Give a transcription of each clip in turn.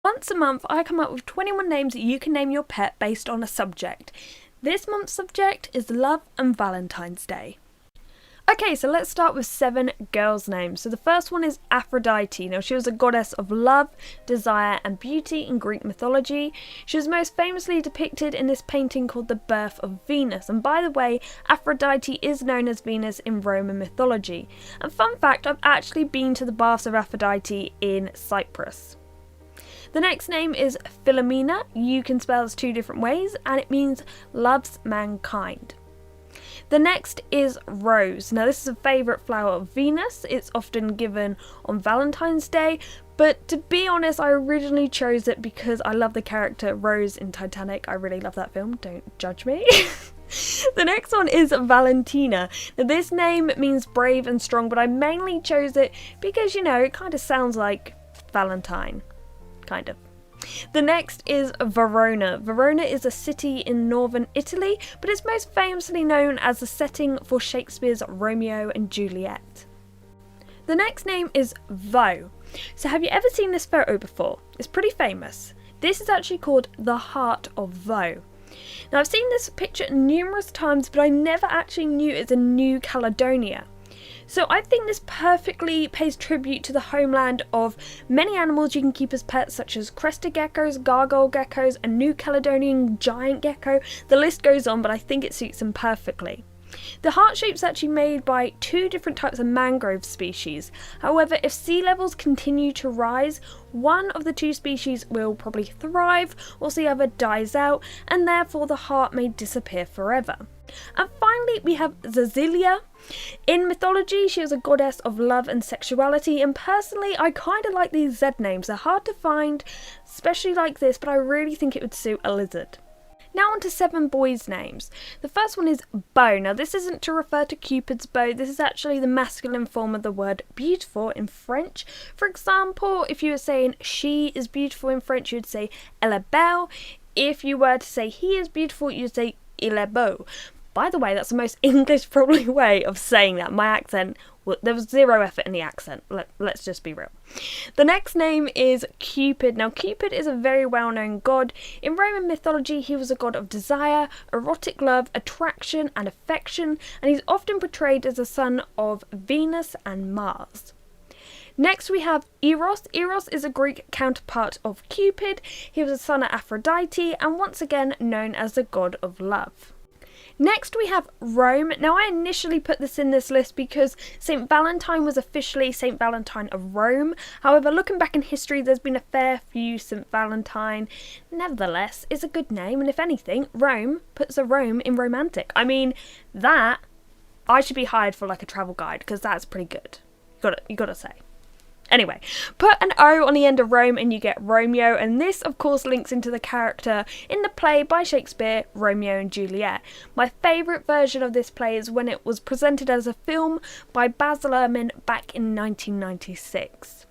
Once a month, I come up with 21 names that you can name your pet based on a subject. This month's subject is Love and Valentine's Day. Okay, so let's start with 7 girls' names. So the first one is Aphrodite. Now, she was a goddess of love, desire, and beauty in Greek mythology. She was most famously depicted in this painting called The Birth of Venus. And by the way, Aphrodite is known as Venus in Roman mythology. And fun fact, I've actually been to the baths of Aphrodite in Cyprus. The next name is Philomena. You can spell this 2 different ways, and it means loves mankind. The next is Rose. Now, this is a favourite flower of Venus. It's often given on Valentine's Day, but to be honest, I originally chose it because I love the character Rose in Titanic. I really love that film, don't judge me. The next one is Valentina. Now, this name means brave and strong, but I mainly chose it because, it kind of sounds like Valentine. Kind of. The next is Verona. Verona is a city in northern Italy, but it's most famously known as the setting for Shakespeare's Romeo and Juliet. The next name is Vaux. So have you ever seen this photo before? It's pretty famous. This is actually called the Heart of Vaux. Now, I've seen this picture numerous times, but I never actually knew it's in New Caledonia. So I think this perfectly pays tribute to the homeland of many animals you can keep as pets, such as crested geckos, gargoyle geckos, a New Caledonian giant gecko. The list goes on, but I think it suits them perfectly. The heart shape is actually made by 2 different types of mangrove species. However, if sea levels continue to rise, one of the 2 species will probably thrive, whilst the other dies out, and therefore the heart may disappear forever. And finally, we have Cecilia. In mythology, she was a goddess of love and sexuality, and personally, I kind of like these Z names. They're hard to find, especially like this, but I really think it would suit a lizard. Now on to 7 boys' names. The first one is Beau. Now, this isn't to refer to Cupid's bow. This is actually the masculine form of the word beautiful in French. For example, if you were saying she is beautiful in French, you'd say elle est belle. If you were to say he is beautiful, you'd say il est beau. By the way, that's the most English probably way of saying that. My accent, there was 0 effort in the accent. Let's just be real. The next name is Cupid. Now, Cupid is a very well-known god. In Roman mythology, he was a god of desire, erotic love, attraction, and affection, and he's often portrayed as the son of Venus and Mars. Next we have Eros. Eros is a Greek counterpart of Cupid. He was a son of Aphrodite, and once again known as the god of love. Next we have Rome. Now, I initially put this in this list because St. Valentine was officially St. Valentine of Rome. However, looking back in history, there's been a fair few St. Valentine. Nevertheless, it's a good name, and if anything, Rome puts a Rome in romantic. I mean, that, I should be hired for like a travel guide, because that's pretty good. You gotta say. Anyway, put an O on the end of Rome and you get Romeo, and this of course links into the character in the play by Shakespeare, Romeo and Juliet. My favourite version of this play is when it was presented as a film by Baz Luhrmann back in 1996.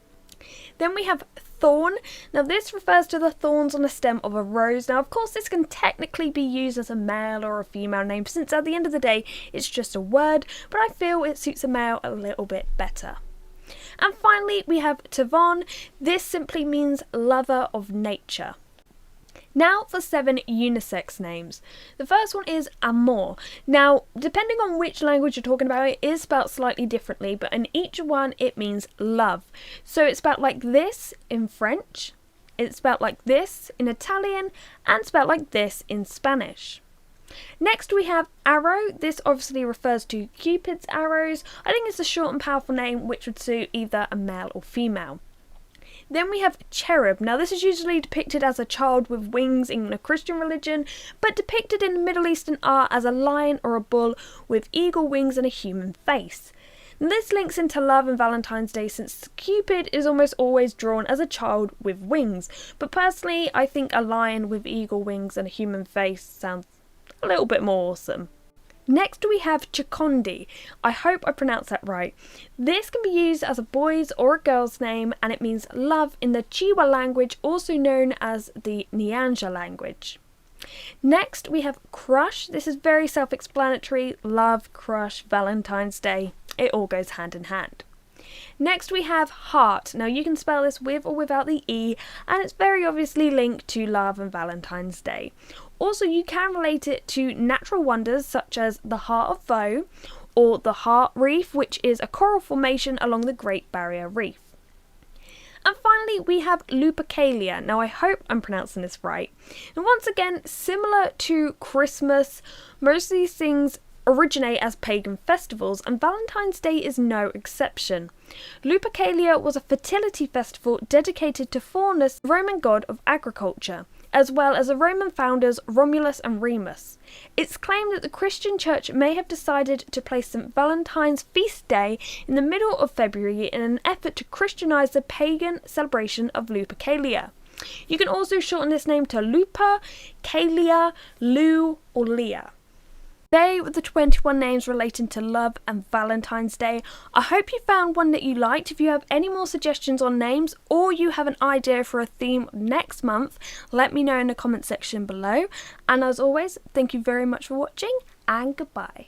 Then we have Thorn. Now, this refers to the thorns on the stem of a rose. Now, of course, this can technically be used as a male or a female name, since at the end of the day it's just a word, but I feel it suits a male a little bit better. And finally, we have Tavon. This simply means lover of nature. Now for 7 unisex names. The first one is Amour. Now, depending on which language you're talking about, it is spelled slightly differently, but in each one it means love. So it's spelled like this in French, it's spelled like this in Italian, and spelled like this in Spanish. Next we have Arrow. This obviously refers to Cupid's arrows. I think it's a short and powerful name which would suit either a male or female. Then we have Cherub. Now, this is usually depicted as a child with wings in a Christian religion, but depicted in Middle Eastern art as a lion or a bull with eagle wings and a human face. Now, this links into love and Valentine's Day, since Cupid is almost always drawn as a child with wings, but personally I think a lion with eagle wings and a human face sounds a little bit more awesome. Next we have Chakondi. I hope I pronounced that right. This can be used as a boy's or a girl's name, and it means love in the Chiwa language, also known as the Nyanja language. Next we have Crush. This is very self-explanatory. Love, crush, Valentine's Day. It all goes hand in hand. Next we have heart. Now you can spell this with or without the E, and it's very obviously linked to love and Valentine's Day. Also, you can relate it to natural wonders such as the Heart of Foe or the Heart Reef, which is a coral formation along the Great Barrier Reef. And finally, we have Lupercalia. Now, I hope I'm pronouncing this right. And once again, similar to Christmas, most of these things originate as pagan festivals, and Valentine's Day is no exception. Lupercalia was a fertility festival dedicated to Faunus, the Roman god of agriculture, as well as the Roman founders Romulus and Remus. It's claimed that the Christian Church may have decided to place St. Valentine's feast day in the middle of February in an effort to Christianize the pagan celebration of Lupercalia. You can also shorten this name to Luper, Calia, Lu, or Leah. They were the 21 names relating to love and Valentine's Day. I hope you found one that you liked. If you have any more suggestions on names or you have an idea for a theme next month, let me know in the comment section below. And as always, thank you very much for watching and goodbye.